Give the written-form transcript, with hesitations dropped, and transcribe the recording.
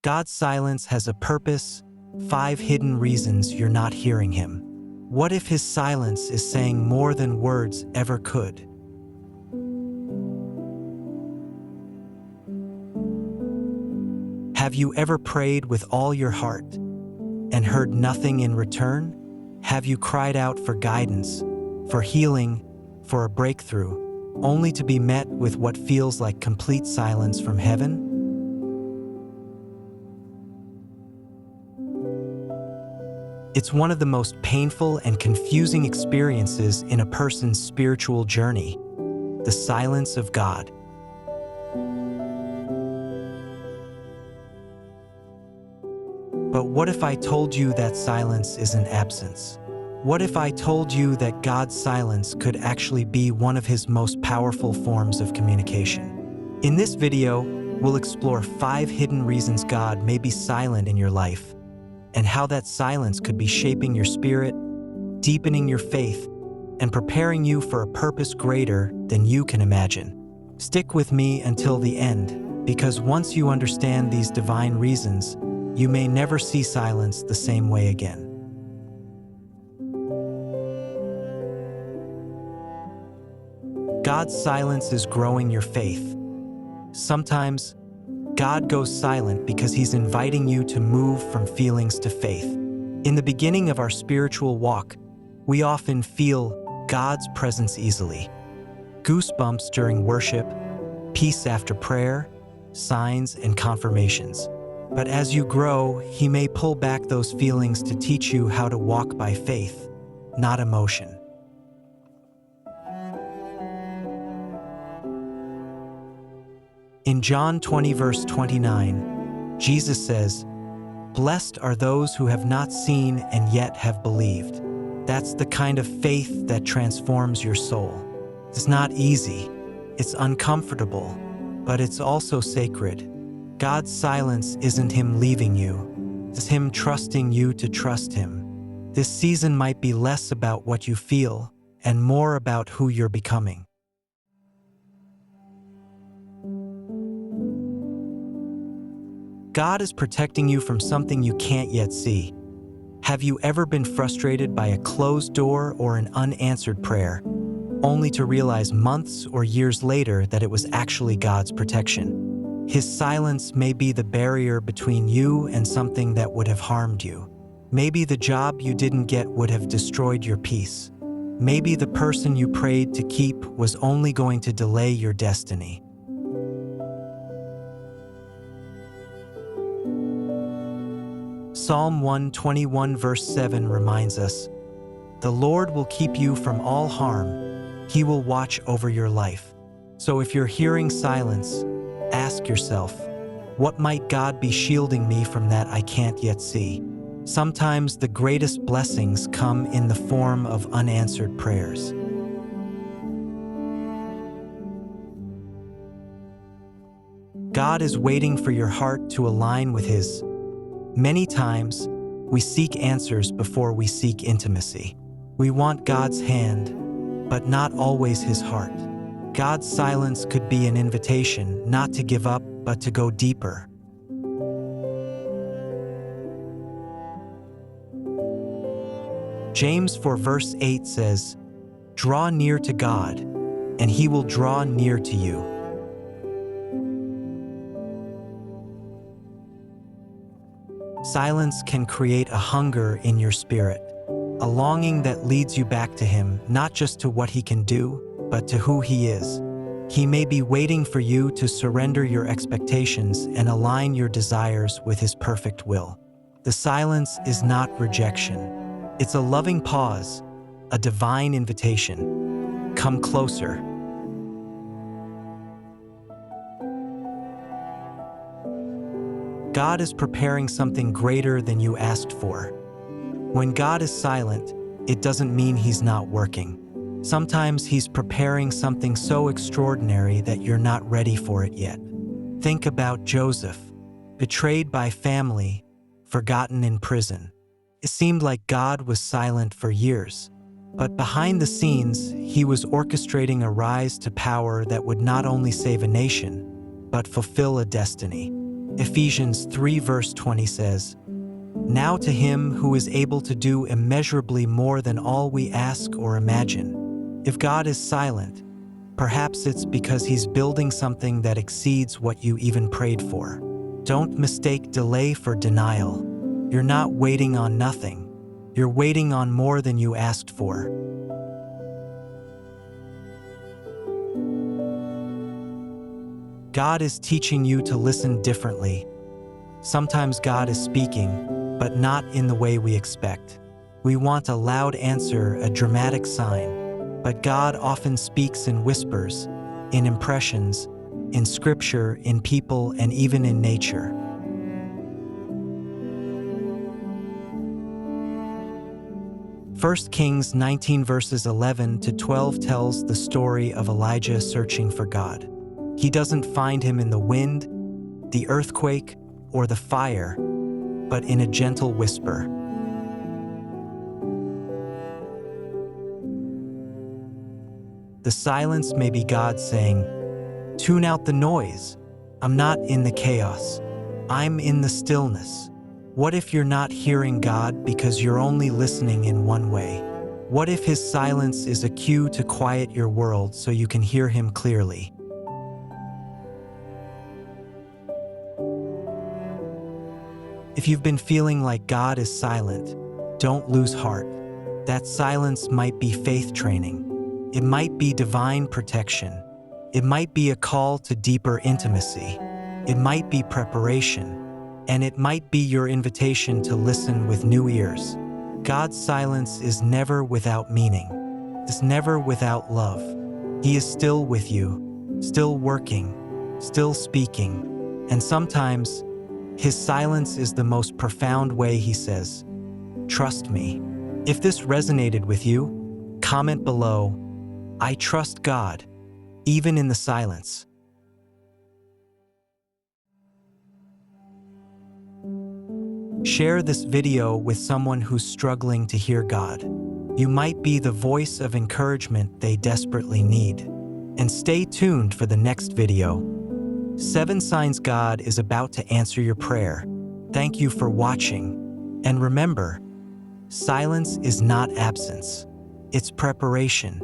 God's silence has a purpose, 5 hidden reasons you're not hearing him. What if his silence is saying more than words ever could? Have you ever prayed with all your heart and heard nothing in return? Have you cried out for guidance, for healing, for a breakthrough, only to be met with what feels like complete silence from heaven? It's one of the most painful and confusing experiences in a person's spiritual journey, the silence of God. But what if I told you that silence isn't absence? What if I told you that God's silence could actually be one of his most powerful forms of communication? In this video, we'll explore 5 hidden reasons God may be silent in your life, and how that silence could be shaping your spirit, deepening your faith, and preparing you for a purpose greater than you can imagine. Stick with me until the end, because once you understand these divine reasons, you may never see silence the same way again. God's silence is growing your faith. Sometimes, God goes silent because he's inviting you to move from feelings to faith. In the beginning of our spiritual walk, we often feel God's presence easily. Goosebumps during worship, peace after prayer, signs and confirmations. But as you grow, he may pull back those feelings to teach you how to walk by faith, not emotion. In John 20, verse 29, Jesus says, "Blessed are those who have not seen and yet have believed." That's the kind of faith that transforms your soul. It's not easy, it's uncomfortable, but it's also sacred. God's silence isn't him leaving you, it's him trusting you to trust him. This season might be less about what you feel and more about who you're becoming. God is protecting you from something you can't yet see. Have you ever been frustrated by a closed door or an unanswered prayer, only to realize months or years later that it was actually God's protection? His silence may be the barrier between you and something that would have harmed you. Maybe the job you didn't get would have destroyed your peace. Maybe the person you prayed to keep was only going to delay your destiny. Psalm 121 verse 7 reminds us, "The Lord will keep you from all harm. He will watch over your life." So if you're hearing silence, ask yourself, what might God be shielding me from that I can't yet see? Sometimes the greatest blessings come in the form of unanswered prayers. God is waiting for your heart to align with his. Many times, we seek answers before we seek intimacy. We want God's hand, but not always his heart. God's silence could be an invitation not to give up, but to go deeper. James 4 verse 8 says, "Draw near to God, and he will draw near to you." Silence can create a hunger in your spirit, a longing that leads you back to him, not just to what he can do, but to who he is. He may be waiting for you to surrender your expectations and align your desires with his perfect will. The silence is not rejection. It's a loving pause, a divine invitation. Come closer. God is preparing something greater than you asked for. When God is silent, it doesn't mean he's not working. Sometimes he's preparing something so extraordinary that you're not ready for it yet. Think about Joseph, betrayed by family, forgotten in prison. It seemed like God was silent for years, but behind the scenes, he was orchestrating a rise to power that would not only save a nation, but fulfill a destiny. Ephesians 3 verse 20 says, "Now to him who is able to do immeasurably more than all we ask or imagine." If God is silent, perhaps it's because he's building something that exceeds what you even prayed for. Don't mistake delay for denial. You're not waiting on nothing. You're waiting on more than you asked for. God is teaching you to listen differently. Sometimes God is speaking, but not in the way we expect. We want a loud answer, a dramatic sign, but God often speaks in whispers, in impressions, in scripture, in people, and even in nature. 1 Kings 19 verses 11 to 12 tells the story of Elijah searching for God. He doesn't find him in the wind, the earthquake, or the fire, but in a gentle whisper. The silence may be God saying, "Tune out the noise. I'm not in the chaos. I'm in the stillness." What if you're not hearing God because you're only listening in one way? What if his silence is a cue to quiet your world so you can hear him clearly? If you've been feeling like God is silent, don't lose heart. That silence might be faith training. It might be divine protection. It might be a call to deeper intimacy. It might be preparation. And it might be your invitation to listen with new ears. God's silence is never without meaning. It's never without love. He is still with you, still working, still speaking. And sometimes, his silence is the most profound way he says, "Trust me." If this resonated with you, comment below, "I trust God, even in the silence." Share this video with someone who's struggling to hear God. You might be the voice of encouragement they desperately need. And stay tuned for the next video. 7 signs God is about to answer your prayer. Thank you for watching. And remember, silence is not absence. It's preparation.